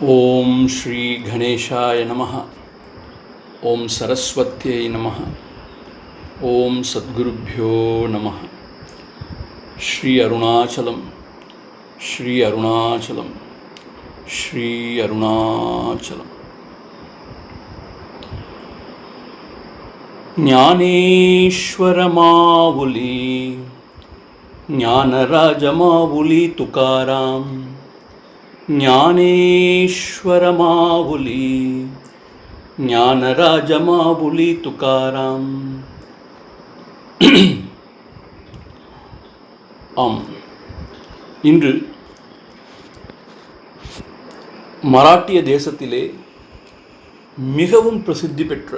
ओम श्री गणेशाय नमः। ओम सरस्वत्यै नमः। ओम सद्गुरुभ्यो नमः। श्री अरुणाचलम श्री अरुणाचलम श्री अरुणाचलम। ज्ञानेश्वरमावुली ज्ञानराजमावुली तुकाराम। ज्ञानेश्वरमावुली ज्ञानराजमावुली तुकाराम। ஆம், இன்று மராட்டிய தேசத்திலே மிகவும் பிரசித்தி பெற்ற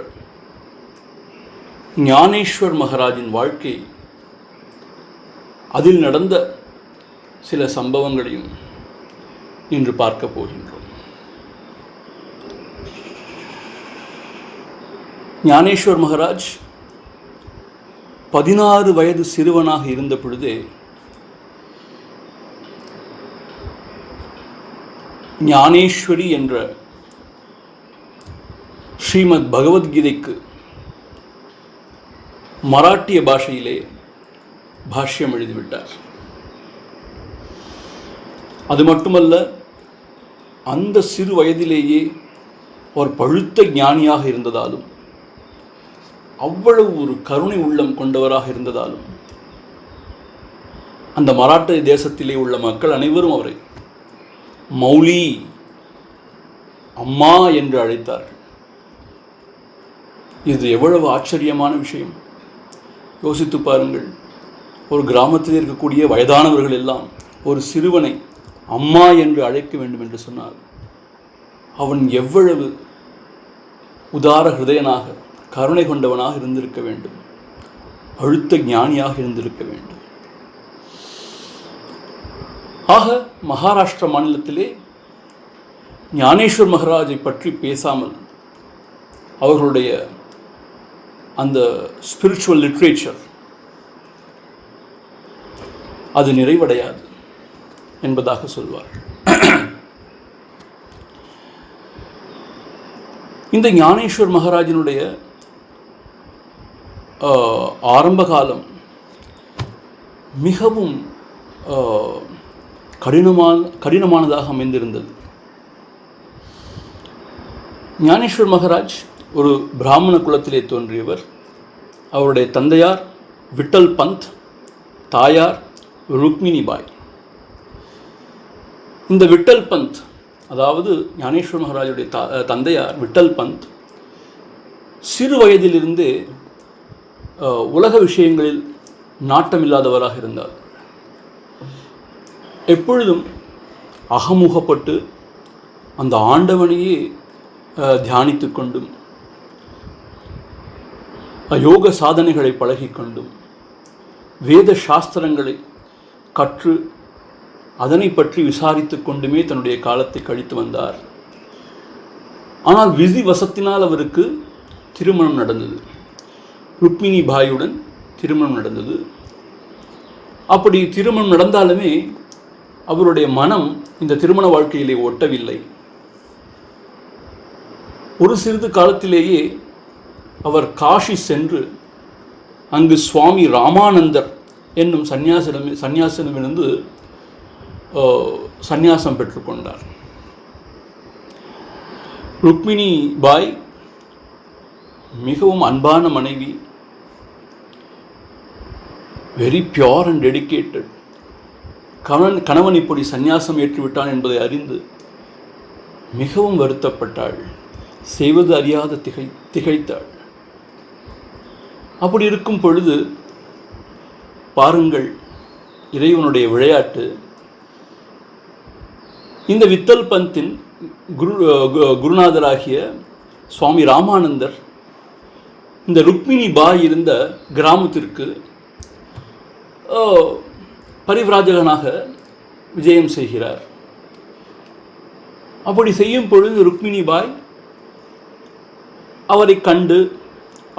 ஞானேஸ்வர் மகாராஜின் வாழ்க்கை, அதில் நடந்த சில சம்பவங்களையும் இன்று பார்க்க போகின்றோம். ஞானேஸ்வர் மகாராஜ் 16 வயது சிறுவனாக இருந்த பொழுதே ஞானேஸ்வரி என்ற ஸ்ரீமத் பகவத்கீதைக்கு மராட்டிய பாஷையிலே பாஷ்யம் எழுதிவிட்டார். அது மட்டுமல்ல, அந்த சிறு வயதிலேயே அவர் பழுத்த ஞானியாக இருந்ததாலும், அவ்வளவு ஒரு கருணை உள்ளம் கொண்டவராக இருந்ததாலும், அந்த மராட்டிய தேசத்திலே உள்ள மக்கள் அனைவரும் அவரை மௌலி, அம்மா என்று அழைத்தார்கள். இது எவ்வளவு ஆச்சரியமான விஷயம்! யோசித்து பாருங்கள். ஒரு கிராமத்தில் இருக்கக்கூடிய வயதானவர்கள் எல்லாம் ஒரு சிறுவனை அம்மா என்று அழைக்க வேண்டும் என்று சொன்னார். அவன் எவ்வளவு உதார ஹிருதயனாக, கருணை கொண்டவனாக இருந்திருக்க வேண்டும், பழுத்த ஞானியாக இருந்திருக்க வேண்டும். ஆக மகாராஷ்டிர மாநிலத்திலே ஞானேஸ்வர் மகாராஜை பற்றி பேசாமல் அவர்களுடைய அந்த ஸ்பிரிச்சுவல் லிட்ரேச்சர் அது நிறைவடையாது என்பதாக சொல்வார். இந்த ஞானேஸ்வர் மகாராஜினுடைய ஆரம்ப காலம் மிகவும் கடினமானதாக அமைந்திருந்தது. ஞானேஸ்வர் மகாராஜ் ஒரு பிராமண குலத்திலே தோன்றியவர். அவருடைய தந்தையார் விட்டல் பந்த், தாயார் ருக்மிணி பாய். இந்த விட்டல் பந்த், அதாவது ஞானேஸ்வர் மகாராஜுடைய தந்தையார் விட்டல் பந்த், சிறு வயதிலிருந்தே உலக விஷயங்களில் நாட்டமில்லாதவராக இருந்தார். எப்பொழுதும் அகமுகப்பட்டு அந்த ஆண்டவனையே தியானித்து கொண்டும், யோக சாதனைகளை பழகிக்கொண்டும், வேத சாஸ்திரங்களை கற்று அதனை பற்றி விசாரித்து கொண்டுமே தன்னுடைய காலத்தை கழித்து வந்தார். ஆனால் விதி வசத்தினால் அவருக்கு திருமணம் நடந்தது. ருக்மிணி பாயுடன் திருமணம் நடந்தது. அப்படி திருமணம் நடந்தாலுமே அவருடைய மனம் இந்த திருமண வாழ்க்கையிலே ஒட்டவில்லை. ஒரு சிறிது காலத்திலேயே அவர் காஷி சென்று அங்கு சுவாமி ராமானந்தர் என்னும் சந்நியாசனமிருந்து சந்நியாசம் பெற்றுக்கொண்டார். ருக்மிணி பாய் மிகவும் அன்பான மனைவி, வெரி பியோர் அண்ட் டெடிகேட்டட். கணவன் இப்படி சந்நியாசம் ஏற்றுவிட்டான் என்பதை அறிந்து மிகவும் வருத்தப்பட்டாள். செய்வது அறியாத திகைத்தாள். அப்படி இருக்கும் பொழுது பாருங்கள் இறைவனுடைய விளையாட்டு. இந்த வித்தல் பந்தின் குருநாதராகிய சுவாமி ராமானந்தர் இந்த ருக்மிணி பாய் இருந்த கிராமத்திற்கு பரிவிராஜகனாக விஜயம் செய்கிறார். அப்படி செய்யும் பொழுது ருக்மிணி பாய் அவரை கண்டு,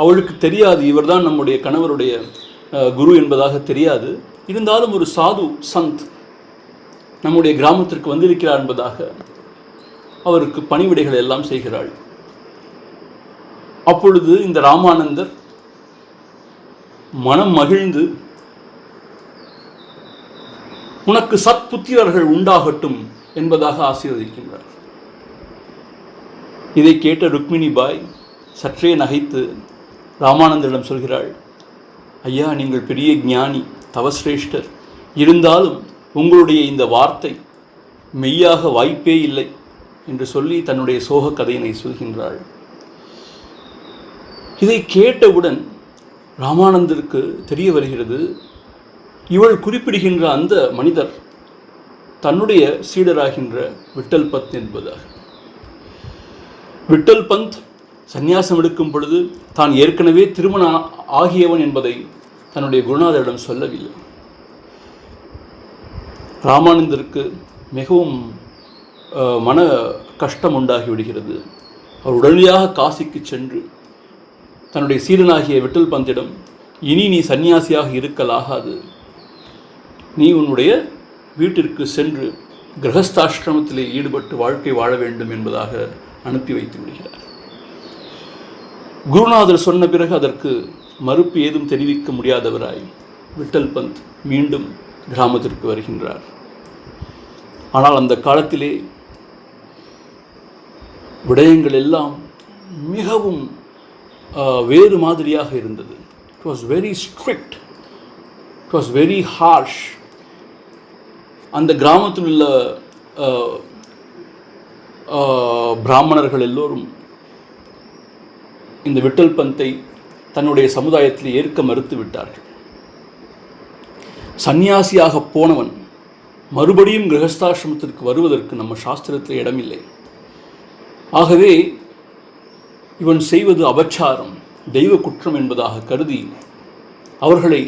அவளுக்கு தெரியாது இவர்தான் நம்முடைய கணவருடைய குரு என்பதாக தெரியாது, இருந்தாலும் ஒரு சாது சந்த் நம்முடைய கிராமத்திற்கு வந்திருக்கிறார் என்பதாக அவருக்கு பணிவிடைகள் எல்லாம் செய்கிறாள். அப்பொழுது இந்த ராமானந்தர் மனம் மகிழ்ந்து, உனக்கு சத்புத்திரர்கள் உண்டாகட்டும் என்பதாக ஆசீர்வதிக்கின்றார். இதை கேட்ட ருக்மிணி பாய் சற்றே நகைத்து ராமானந்தரிடம் சொல்கிறாள், ஐயா, நீங்கள் பெரிய ஞானி, தவசிரேஷ்டர், இருந்தாலும் உங்களுடைய இந்த வார்த்தை மெய்யாக வாய்ப்பே இல்லை என்று சொல்லி தன்னுடைய சோக கதையினை சொல்கின்றாள். இதை கேட்டவுடன் ராமானந்தருக்கு தெரிய வருகிறது, இவள் குறிப்பிடுகின்ற அந்த மனிதர் தன்னுடைய சீடராகின்ற விட்டல் பந்த் என்பதாக. விட்டல் பந்த் சந்நியாசம் எடுக்கும் பொழுது தான் ஏற்கனவே திருமணம் ஆகியவன் என்பதை தன்னுடைய குருநாதரிடம் சொல்லவில்லை. ராமானந்தருக்கு மிகவும் மன கஷ்டம் உண்டாகிவிடுகிறது. அவர் உடனடியாக காசிக்கு சென்று தன்னுடைய சீடனாகிய விட்டல் பந்திடம், இனி நீ சன்னியாசியாக இருக்கலாகாது, நீ உன்னுடைய வீட்டிற்கு சென்று கிரகஸ்தாசிரமத்திலே ஈடுபட்டு வாழ்க்கை வாழ வேண்டும் என்பதாக அனுப்பி வைத்து விடுகிறார். குருநாதர் சொன்ன பிறகு அதற்கு மறுப்பு ஏதும் தெரிவிக்க முடியாதவராய் விட்டல் பந்த் மீண்டும் கிராமத்திற்கு வருகின்றார். ஆனால் அந்த காலத்திலே விடயங்கள் எல்லாம் மிகவும் வேறு மாதிரியாக இருந்தது. It was very strict, it was very harsh. அந்த கிராமத்தில் உள்ள பிராமணர்கள் எல்லோரும் இந்த விட்டல் பந்தை தன்னுடைய சமுதாயத்தில் ஏற்க மறுத்து விட்டார்கள். சந்நியாசியாக போனவன் மறுபடியும் கிரகஸ்தாசிரமத்திற்கு வருவதற்கு நம்ம சாஸ்திரத்தில் இடமில்லை. ஆகவே இவன் செய்வது அபச்சாரம், தெய்வ குற்றம் என்பதாக கருதி அவர்களை,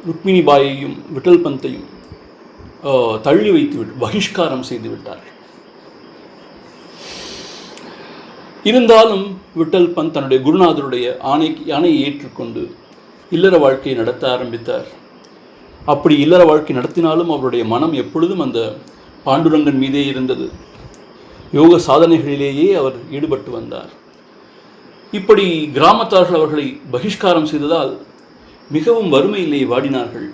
ருக்மிணி பாயையும் விட்டல் பந்தையும் தள்ளி வைத்துவிட்டு பகிஷ்காரம் செய்து விட்டார்கள். இருந்தாலும் விட்டல் பந்த் தன்னுடைய குருநாதருடைய ஆணையை ஏற்றுக்கொண்டு இல்லற வாழ்க்கையை நடத்த ஆரம்பித்தார். அப்படி இல்லற வாழ்க்கை நடத்தினாலும் அவருடைய மனம் எப்பொழுதும் அந்த பாண்டுரங்கன் மீதே இருந்தது. யோக சாதனைகளிலேயே அவர் ஈடுபட்டு வந்தார். இப்படி கிராமத்தார்கள் அவர்களை பகிஷ்காரம் செய்ததால் மிகவும் வறுமையிலே வாடினார்கள்.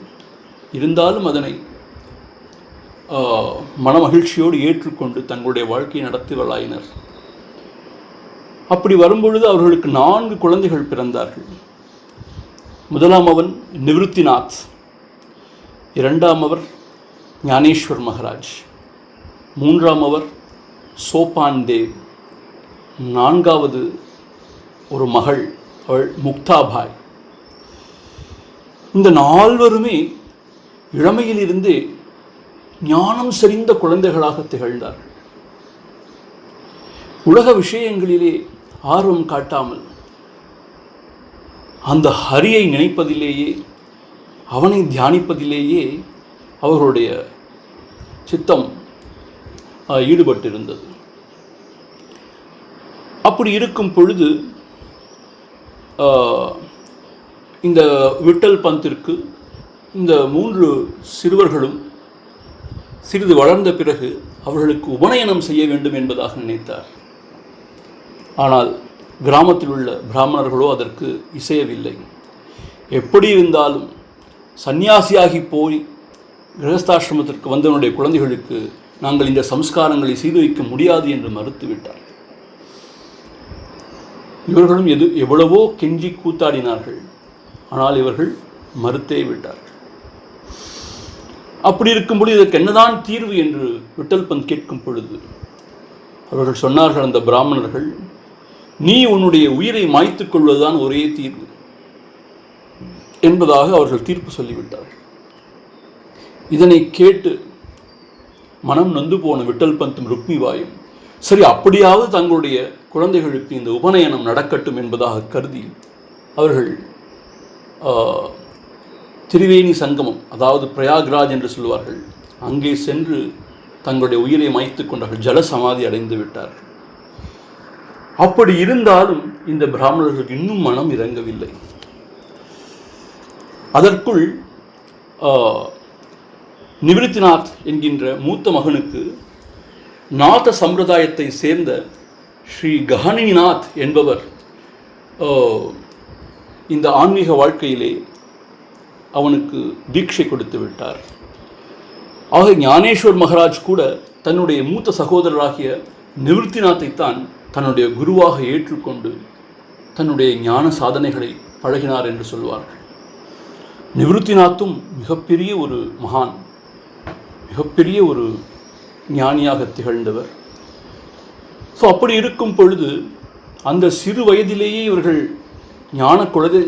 இருந்தாலும் அதனை மனமகிழ்ச்சியோடு ஏற்றுக்கொண்டு தங்களுடைய வாழ்க்கையை நடத்திவளாயினர். அப்படி வரும்பொழுது அவர்களுக்கு 4 குழந்தைகள் பிறந்தார்கள். முதலாம் அவன் நிவிருத்திநாத், இரண்டாம் அவர் ஞானேஸ்வர் மகாராஜ், மூன்றாம் அவர் சோபான் தேவ், 4வது ஒரு மகள், அவள் முக்தாபாய். இந்த 4வருமே இளமையிலிருந்தே ஞானம் செறிந்த குழந்தைகளாக திகழ்ந்தார்கள். உலக விஷயங்களிலே ஆர்வம் காட்டாமல் அந்த ஹரியை நினைப்பதிலேயே, அவனை தியானிப்பதிலேயே அவர்களுடைய சித்தம் ஈடுபட்டிருந்தது. அப்படி இருக்கும் பொழுது இந்த விட்டல் பந்திற்கு இந்த 3 சிறுவர்களும் சிறிது வளர்ந்த பிறகு அவர்களுக்கு உபநயனம் செய்ய வேண்டும் என்பதாக நினைத்தார். ஆனால் கிராமத்தில் உள்ள பிராமணர்களோ அதற்கு இசையவில்லை. எப்படி இருந்தாலும் சந்நியாசியாகி போய் கிரகஸ்தாசிரமத்திற்கு வந்தவனுடைய குழந்தைகளுக்கு நாங்கள் இந்த சம்ஸ்காரங்களை செய்து வைக்க முடியாது என்று மறுத்துவிட்டார். இவர்களும் எவ்வளவோ கெஞ்சி கூத்தாடினார்கள். ஆனால் இவர்கள் மறுத்தே விட்டார்கள். அப்படி இருக்கும்பொழுது இதற்கு என்னதான் தீர்வு என்று விட்டல் பந்த் கேட்கும் பொழுது அவர்கள் சொன்னார்கள், அந்த பிராமணர்கள், நீ உன்னுடைய உயிரை மாய்த்துக் கொள்வதுதான் ஒரே தீர்வு என்பதாக அவர்கள் தீர்ப்பு சொல்லிவிட்டார்கள். இதனை கேட்டு மனம் நொந்து போன விட்டல் பந்தும் ருக்மிபாயும், சரி அப்படியாவது தங்களுடைய குழந்தைகளுக்கு இந்த உபநயனம் நடக்கட்டும் என்பதாக கருதி அவர்கள் திரிவேணி சங்கமம், அதாவது பிரயாக்ராஜ் என்று சொல்லுவார்கள், அங்கே சென்று தங்களுடைய உயிரை மாய்த்துக் கொண்டார்கள், ஜல சமாதி அடைந்து விட்டார்கள். அப்படி இருந்தாலும் இந்த பிராமணர்களுக்கு இன்னும் மனம் இறங்கவில்லை. அதற்குள் நிவிருத்திநாத் என்கின்ற மூத்த மகனுக்கு நாத சம்பிரதாயத்தை சேர்ந்த ஸ்ரீ கஹனிநாத் என்பவர் இந்த ஆன்மீக வாழ்க்கையிலே அவனுக்கு தீட்சை கொடுத்து விட்டார். ஆக ஞானேஸ்வர் மகாராஜ் கூட தன்னுடைய மூத்த சகோதரராகிய நிவர்த்திநாத்தைத்தான் தன்னுடைய குருவாக ஏற்றுக்கொண்டு தன்னுடைய ஞான சாதனைகளை பழகினார் என்று சொல்வார்கள். நிவர்த்திநாத்தும் மிகப்பெரிய ஒரு மகான், மிகப்பெரிய ஒரு ஞானியாக திகழ்ந்தவர். ஸோ அப்படி இருக்கும் பொழுது அந்த சிறு வயதிலேயே இவர்கள் ஞான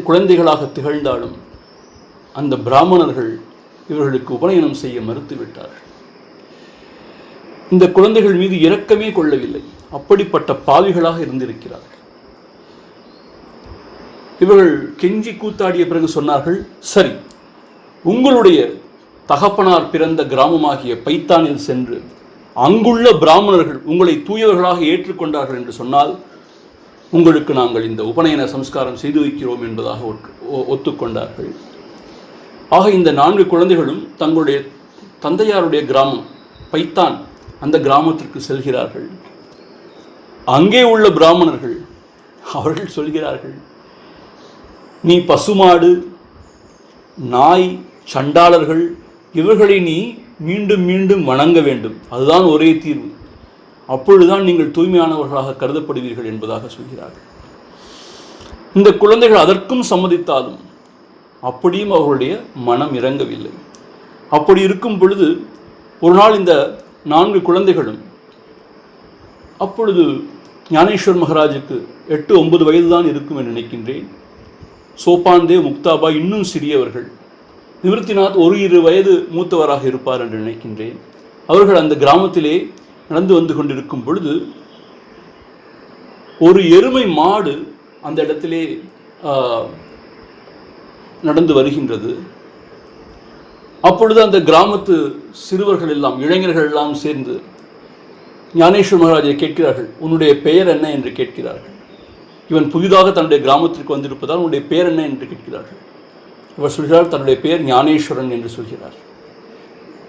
குழந்தைகளாக திகழ்ந்தாலும் அந்த பிராமணர்கள் இவர்களுக்கு உபநயனம் செய்ய மறுத்துவிட்டார்கள். இந்த குழந்தைகள் மீது இரக்கமே கொள்ளவில்லை. அப்படிப்பட்ட பாவிகளாக இருந்திருக்கிறார்கள். இவர்கள் கெஞ்சி கூத்தாடிய பிறகு சொன்னார்கள், சரி, உங்களுடைய தகப்பனார் பிறந்த கிராமமாகிய பைத்தானில் சென்று அங்குள்ள பிராமணர்கள் உங்களை தூயவர்களாக ஏற்றுக்கொண்டார்கள் என்று சொன்னால் உங்களுக்கு நாங்கள் இந்த உபநயன சம்ஸ்காரம் செய்து வைக்கிறோம் என்பதாக ஒத்துக்கொண்டார்கள். ஆக இந்த 4 குழந்தைகளும் தங்களுடைய தந்தையாருடைய கிராமம் பைத்தான் அந்த கிராமத்திற்கு செல்கிறார்கள். அங்கே உள்ள பிராமணர்கள் அவர்கள் சொல்கிறார்கள், நீ பசுமாடு, நாய், சண்டாளர்கள் இவர்களை நீ மீண்டும் மீண்டும் வணங்க வேண்டும், அதுதான் ஒரே தீர்வு, அப்பொழுதுதான் நீங்கள் தூய்மையானவர்களாக கருதப்படுவீர்கள் என்பதாக சொல்கிறார்கள். இந்த குழந்தைகள் அதற்கும் சம்மதித்தாலும் அப்படியும் அவர்களுடைய மனம் இறங்கவில்லை. அப்படி இருக்கும் பொழுது ஒரு நாள் இந்த 4 குழந்தைகளும், அப்பொழுது ஞானேஸ்வர் மகாராஜுக்கு 8-9 வயது தான் இருக்கும் என்று நினைக்கின்றேன். சோபான்தேவ், முக்தாபாய் இன்னும் சிறியவர்கள், நிவர்த்திநாத் 1-2 வயது மூத்தவராக இருப்பார் என்று நினைக்கின்றேன். அவர்கள் அந்த கிராமத்திலே நடந்து வந்து கொண்டிருக்கும் பொழுது ஒரு எருமை மாடு அந்த இடத்திலே நடந்து வருகின்றது. அப்பொழுது அந்த கிராமத்து சிறுவர்கள் எல்லாம், இளைஞர்கள் எல்லாம் சேர்ந்து ஞானேஸ்வர் மகாராஜை கேட்கிறார்கள், உன்னுடைய பெயர் என்ன என்று கேட்கிறார்கள். இவன் புதிதாக தன்னுடைய கிராமத்திற்கு வந்திருப்பதால் உன்னுடைய பெயர் என்ன என்று கேட்கிறார்கள். இவர் சொல்கிறார், தன்னுடைய பெயர் ஞானேஸ்வரன் என்று சொல்கிறார்.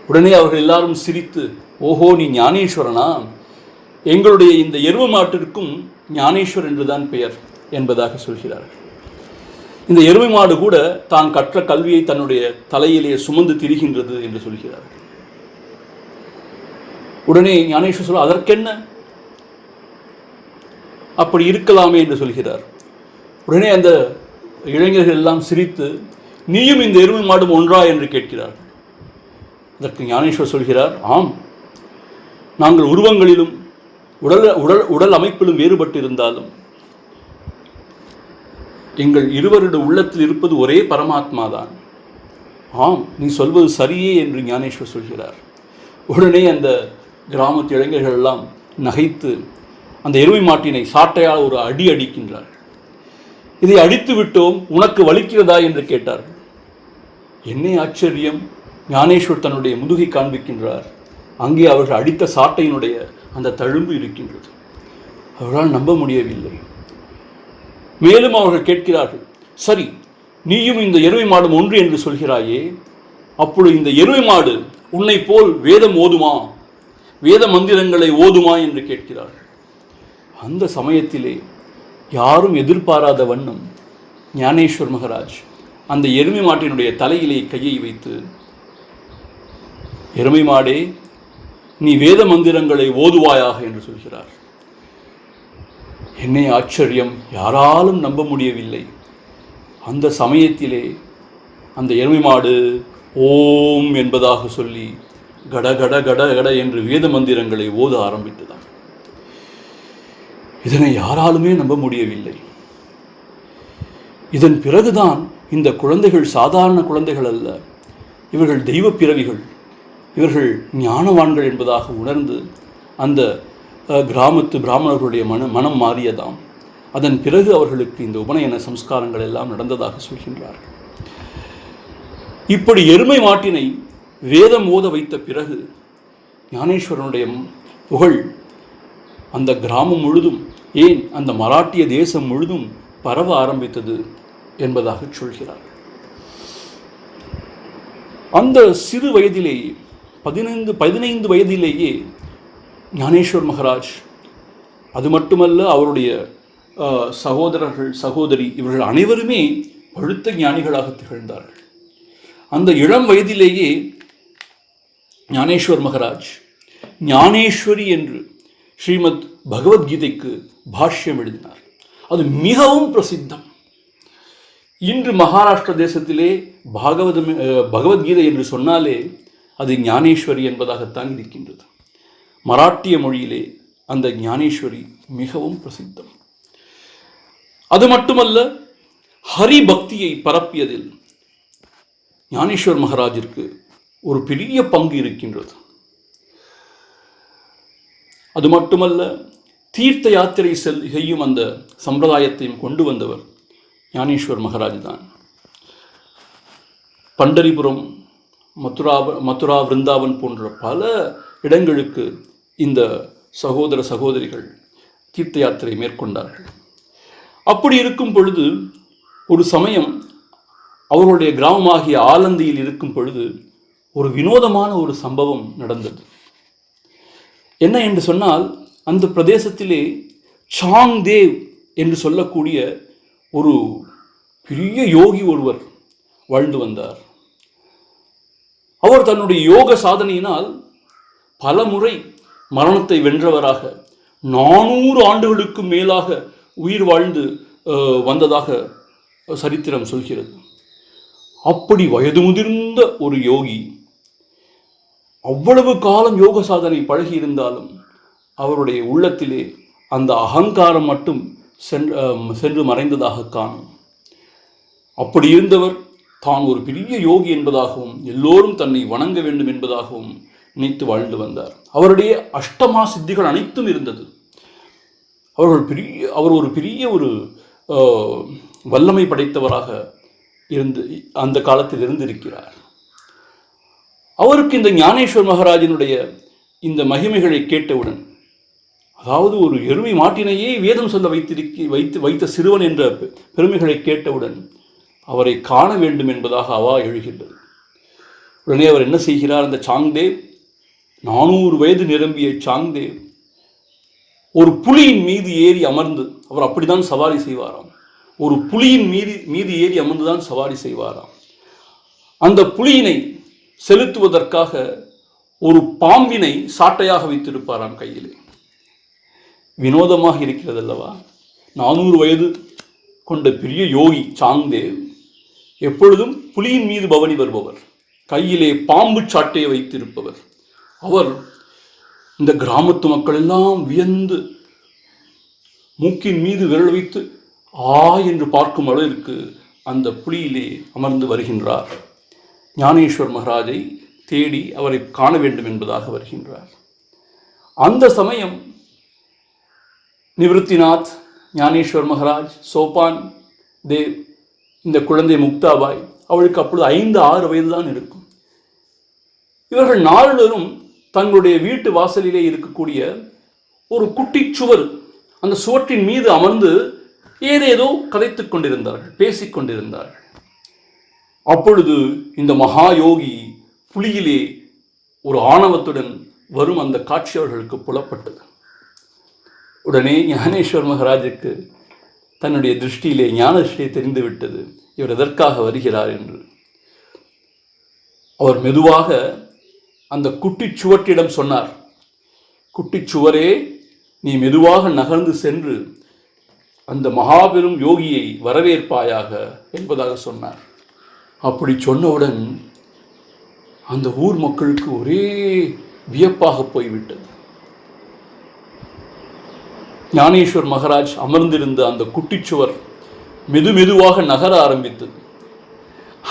உடனே அவர்கள் எல்லாரும் சிரித்து, ஓஹோ, நீ ஞானேஸ்வரனா, எங்களுடைய இந்த எருவு மாட்டிற்கும் ஞானேஸ்வர் என்றுதான் பெயர் என்பதாக சொல்கிறார்கள். இந்த எருமை மாடு கூட தான் கற்ற கல்வியை தன்னுடைய தலையிலே சுமந்து திரிகின்றது என்று சொல்கிறார்கள். உடனே ஞானேஸ்வர் சொல்ல, அதற்கென்ன, அப்படி இருக்கலாமே என்று சொல்கிறார். உடனே அந்த இளைஞர்கள் எல்லாம் சிரித்து, நீயும் இந்த எருமை மாடும் ஒன்றா என்று கேட்கிறார்கள். அதற்கு ஞானேஸ்வர் சொல்கிறார், ஆம், நாங்கள் உருவங்களிலும் உடல் அமைப்பிலும் வேறுபட்டு இருந்தாலும் எங்கள் இருவருடைய உள்ளத்தில் இருப்பது ஒரே பரமாத்மா தான். ஆம், நீ சொல்வது சரியே என்று ஞானேஸ்வர் சொல்கிறார். உடனே அந்த கிராமத்து இளைஞர்கள் எல்லாம் நகைத்து அந்த எருமை மாட்டினை சாட்டையால் ஒரு அடி அடிக்கின்றார்கள். இதை அடித்து விட்டோம், உனக்கு வலிக்கிறதா என்று கேட்டார்கள். என்ன ஆச்சரியம், ஞானேஸ்வர் தன்னுடைய முதுகை காண்பிக்கின்றார். அங்கே அவர்கள் அடித்த சாட்டையினுடைய அந்த தழும்பு இருக்கின்றது. அவர்களால் நம்ப முடியவில்லை. மேலும் அவர்கள் கேட்கிறார்கள், சரி, நீயும் இந்த எருமை மாடும் ஒன்று என்று சொல்கிறாயே, அப்பொழுது இந்த எருமை மாடு உன்னை போல் வேதம் ஓதுமா, வேத மந்திரங்களை ஓதுமா என்று கேட்கிறார்கள். அந்த சமயத்திலே யாரும் எதிர்பாராத வண்ணம் ஞானேஸ்வர் மகாராஜ் அந்த எருமை மாட்டினுடைய தலையிலே கையை வைத்து, எருமை மாடே, நீ வேத மந்திரங்களை ஓதுவாயாக என்று சொல்கிறார். என்ன ஆச்சரியம், யாராலும் நம்ப முடியவில்லை. அந்த சமயத்திலே அந்த எருமை மாடு ஓம் என்பதாக சொல்லி கட கட கட கட என்று வேத மந்திரங்களை ஓத ஆரம்பித்ததாம். இதனை யாராலுமே நம்ப முடியவில்லை. இதன் பிறகுதான் இந்த குழந்தைகள் சாதாரண குழந்தைகள் அல்ல, இவர்கள் தெய்வ பிறவிகள், இவர்கள் ஞானவான்கள் என்பதாக உணர்ந்து அந்த கிராமத்து பிராமணர்களுடைய மனம் மாறியதாம். அதன் பிறகு அவர்களுக்கு இந்த உபநயன சம்ஸ்காரங்கள் எல்லாம் நடந்ததாக சொல்கின்றார்கள். இப்படி எருமை மாட்டினை வேதம் ஓத வைத்த பிறகு ஞானேஸ்வரனுடைய புகழ் அந்த கிராமம் முழுதும், ஏன் அந்த மராட்டிய தேசம் முழுதும் பரவ ஆரம்பித்தது என்பதாக சொல்கிறார். அந்த சிறு வயதிலேயே 15 வயதிலேயே ஞானேஸ்வர் மகாராஜ் அது மட்டுமல்ல, அவருடைய சகோதரர்கள் சகோதரி இவர்கள் அனைவருமே பழுத்த ஞானிகளாக திகழ்ந்தார்கள். அந்த இளம் வயதிலேயே ஞானேஸ்வர் மகாராஜ் ஞானேஸ்வரி என்று ஸ்ரீமத் பகவத்கீதைக்கு பாஷ்யம் எழுதினார். அது மிகவும் பிரசித்தம். இன்று மகாராஷ்டிர தேசத்திலே பகவத்கீதை என்று சொன்னாலே அது ஞானேஸ்வரி என்பதாகத்தான் இருக்கின்றது. மராட்டிய மொழியிலே அந்த ஞானேஸ்வரி மிகவும் பிரசித்தம். அது மட்டுமல்ல, ஹரி பக்தியை பரப்பியதில் ஞானேஸ்வர் மகாராஜிற்கு ஒரு பெரிய பங்கு இருக்கின்றது. அது மட்டுமல்ல, தீர்த்த யாத்திரை செய்யும் அந்த சம்பிரதாயத்தையும் கொண்டு வந்தவர் ஞானேஸ்வர் மகாராஜ் தான். பண்டரிபுரம், மதுரா, விருந்தாவன் போன்ற பல இடங்களுக்கு இந்த சகோதர சகோதரிகள் தீர்த்த யாத்திரை மேற்கொண்டார்கள். அப்படி இருக்கும் பொழுது ஒரு சமயம் அவர்களுடைய கிராமமாகிய ஆலந்தியில் இருக்கும் பொழுது ஒரு வினோதமான ஒரு சம்பவம் நடந்தது. என்ன என்று சொன்னால், அந்த பிரதேசத்திலே சாங் தேவ் என்று சொல்லக்கூடிய ஒரு பெரிய யோகி ஒருவர் வாழ்ந்து வந்தார். அவர் தன்னுடைய யோக சாதனையினால் பல முறை மரணத்தை வென்றவராக 400 ஆண்டுகளுக்கு மேலாக உயிர் வாழ்ந்து வந்ததாக சரித்திரம் சொல்கிறது. அப்படி வயது முதிர்ந்த ஒரு யோகி அவ்வளவு காலம் யோக சாதனை பழகி இருந்தாலும் அவருடைய உள்ளத்திலே அந்த அகங்காரம் மட்டும் சென்று மறைந்ததாக காணும். அப்படி இருந்தவர் தான் ஒரு பெரிய யோகி என்பதாகவும் எல்லோரும் தன்னை வணங்க வேண்டும் என்பதாகவும் நினைத்து வாழ்ந்து வந்தார். அவருடைய அஷ்டமா சித்திகள் அனைத்தும் இருந்தது. அவர் ஒரு பெரிய ஒரு வல்லமை படைத்தவராக இருந்து அந்த காலத்தில் இருந்திருக்கிறார். அவருக்கு இந்த ஞானேஸ்வர் மகாராஜனுடைய இந்த மகிமைகளை கேட்டவுடன், அதாவது ஒரு எருமை மாட்டினையே வேதம் சொல்ல வைத்த சிறுவன் என்ற பெருமைகளை கேட்டவுடன் அவரை காண வேண்டும் என்பதாக அவா எழுகின்றது. உடனே அவர் என்ன செய்கிறார்? அந்த சாங்தேவ், 400 வயது நிரம்பிய சாங்தேவ் ஒரு புலியின் மீது ஏறி அமர்ந்து, அவர் அப்படித்தான் சவாரி செய்வாராம். ஒரு புலியின் மீது ஏறி அமர்ந்துதான் சவாரி செய்வாராம். அந்த புலியினை செலுத்துவதற்காக ஒரு பாம்பினை சாட்டையாக வைத்திருப்பாராம் கையிலே. வினோதமாக இருக்கிறது அல்லவா? 400 வயது கொண்ட பெரிய யோகி சாங்தேவ் எப்பொழுதும் புலியின் மீது பவனி வருபவர், கையிலே பாம்பு சாட்டையை வைத்திருப்பவர். அவர் இந்த கிராமத்து மக்கள் எல்லாம் வியந்து மூக்கின் மீது விரல் வைத்து என்று பார்க்கும் அளவிற்கு அந்த புலியிலே அமர்ந்து வருகின்றார். ஞானேஸ்வர் மகாராஜை தேடி அவரை காண வேண்டும் என்பதாக வருகின்றார். அந்த சமயம் நிவத்திநாத், ஞானேஸ்வர் மகாராஜ், சோபான் தேவ், இந்த குழந்தை முக்தாபாய், அவளுக்கு அப்பொழுது 5-6 வயது தான் இருக்கும். இவர்கள் நால்வரும் தங்களுடைய வீட்டு வாசலிலே இருக்கக்கூடிய ஒரு குட்டி சுவர், அந்த சுவற்றின் மீது அமர்ந்து ஏதேதோ கதைத்துக் கொண்டிருந்தார்கள், பேசிக்கொண்டிருந்தார்கள். அப்பொழுது இந்த மகா யோகி புலியிலே ஒரு ஆணவத்துடன் வரும் அந்த காட்சி அவர்களுக்கு புலப்பட்டது. உடனே ஞானேஸ்வர் மகாராஜுக்கு தன்னுடைய திருஷ்டியிலே ஞான திருஷ்டியை தெரிந்துவிட்டது, இவர் எதற்காக வருகிறார் என்று. அவர் மெதுவாக அந்த குட்டிச் சுவற்றிடம் சொன்னார், குட்டிச் சுவரே, நீ மெதுவாக நகர்ந்து சென்று அந்த மகாபெரும் யோகியை வரவேற்பாயாக என்பதாக சொன்னார். அப்படி சொன்னவுடன் அந்த ஊர் மக்களுக்கு ஒரே வியப்பாக போய்விட்டது. ஞானேஸ்வர் மகாராஜ் அமர்ந்திருந்த அந்த குட்டிச்சுவர் மெதுவாக நகர ஆரம்பித்தது.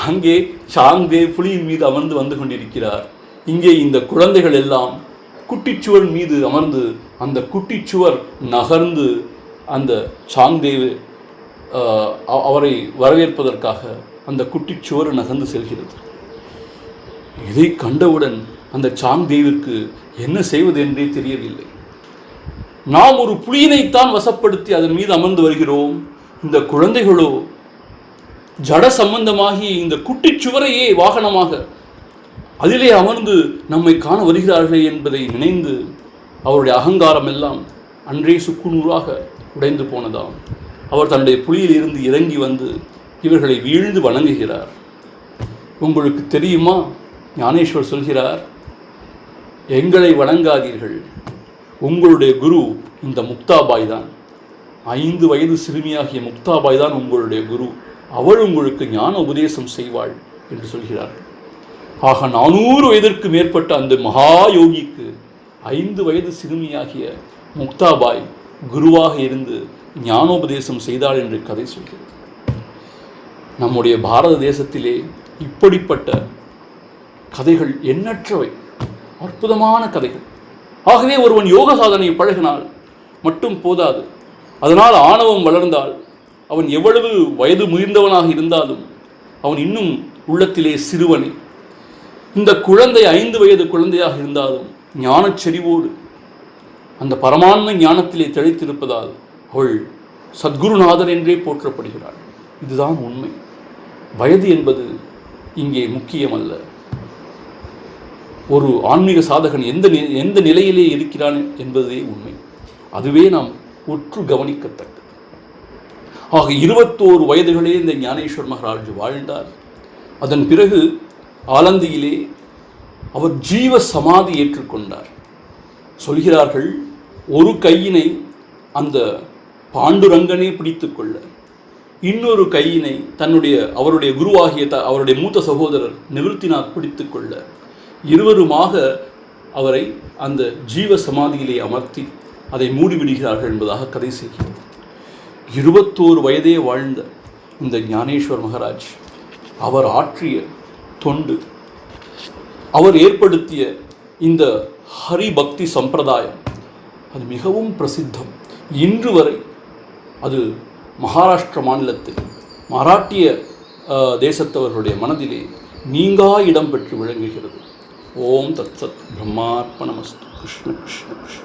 அங்கே சாங்தேவ் புலியின் மீது அமர்ந்து வந்து கொண்டிருக்கிறார். இங்கே இந்த குழந்தைகள் எல்லாம் குட்டிச்சுவர் மீது அமர்ந்து அந்த குட்டிச்சுவர் நகர்ந்து அந்த சாங்தேவ் அவரை வரவேற்பதற்காக அந்த குட்டிச்சுவர் நகர்ந்து செல்கிறது. இதை கண்டவுடன் அந்த சாங்தேவிற்கு என்ன செய்வது என்றே தெரியவில்லை. நாம் ஒரு புலியினைத்தான் வசப்படுத்தி அதன் மீது அமர்ந்து வருகிறோம், இந்த குழந்தைகளோ ஜட சம்பந்தமாகி இந்த குட்டிச்சுவரையே வாகனமாக அதிலே அமர்ந்து நம்மை காண வருகிறார்கள் என்பதை நினைந்து அவருடைய அகங்காரம் எல்லாம் அன்றே சுக்குநூறாக உடைந்து போனதாம். அவர் தன்னுடைய புலியில் இருந்து இறங்கி வந்து இவர்களை வீழ்ந்து வணங்குகிறார். உங்களுக்கு தெரியுமா, ஞானேஸ்வர் சொல்கிறார், எங்களை வணங்காதீர்கள், உங்களுடைய குரு இந்த முக்தாபாய் தான், 5 வயது சிறுமியாகிய முக்தாபாய் தான் உங்களுடைய குரு, அவள் உங்களுக்கு ஞான உபதேசம் செய்வாள் என்று சொல்கிறார்கள். ஆக 400 வயதிற்கு மேற்பட்ட அந்த மகா யோகிக்கு 5 வயது சிறுமியாகிய முக்தாபாய் குருவாக இருந்து ஞானோபதேசம் செய்தாள் என்று கதை சொல்கிறது. நம்முடைய பாரத தேசத்திலே இப்படிப்பட்ட கதைகள் எண்ணற்றவை, அற்புதமான கதைகள். ஆகவே ஒருவன் யோக சாதனை பழகினால் மட்டும் போதாது, அதனால் ஆணவம் வளர்ந்தால் அவன் எவ்வளவு வயது முதிர்ந்தவனாக இருந்தாலும் அவன் இன்னும் உள்ளத்திலே சிறுவனே. இந்த குழந்தை 5 வயது குழந்தையாக இருந்தாலும் ஞானச் செறிவோடு அந்த பரமான்ம ஞானத்திலே திளைத்திருப்பதால் அவள் சத்குருநாதர் என்றே போற்றப்படுகிறாள். இதுதான் உண்மை. வயது என்பது இங்கே முக்கியமல்ல. ஒரு ஆன்மீக சாதகன் எந்த நிலையிலே இருக்கிறான் என்பதே உண்மை. அதுவே நாம் உற்று கவனிக்கத்தக்கது. ஆக 21 வயதுகளே இந்த ஞானேஸ்வர் மகாராஜ் வாழ்ந்தார். அதன் பிறகு ஆலந்தியிலே அவர் ஜீவ சமாதி ஏற்றுக்கொண்டார். சொல்கிறார்கள், ஒரு கையினை அந்த பாண்டுரங்கனே பிடித்து கொள்ள, இன்னொரு கையினை அவருடைய குருவாகிய அவருடைய மூத்த சகோதரர் நிவர்த்திநாத் பிடித்து கொள்ள, இருவருமாக அவரை அந்த ஜீவ சமாதியிலே அமர்த்தி அதை மூடிவிடுகிறார்கள் என்பதாக கதை செய்கிறது. 21 வயதே வாழ்ந்த இந்த ஞானேஸ்வர் மகாராஜ் அவர் ஆற்றிய தொண்டு, அவர் ஏற்படுத்திய இந்த ஹரிபக்தி சம்பிரதாயம் அது மிகவும் பிரசித்தம். இன்று வரை அது மகாராஷ்டிர மாநிலத்தில் மராட்டிய தேசத்தவர்களுடைய மனதிலே நீங்கா இடம் பெற்று விளங்குகிறது. ஓம் தத் சத். பிரம்மார்ப்பணமஸ்து. கிருஷ்ண கிருஷ்ண கிருஷ்ண.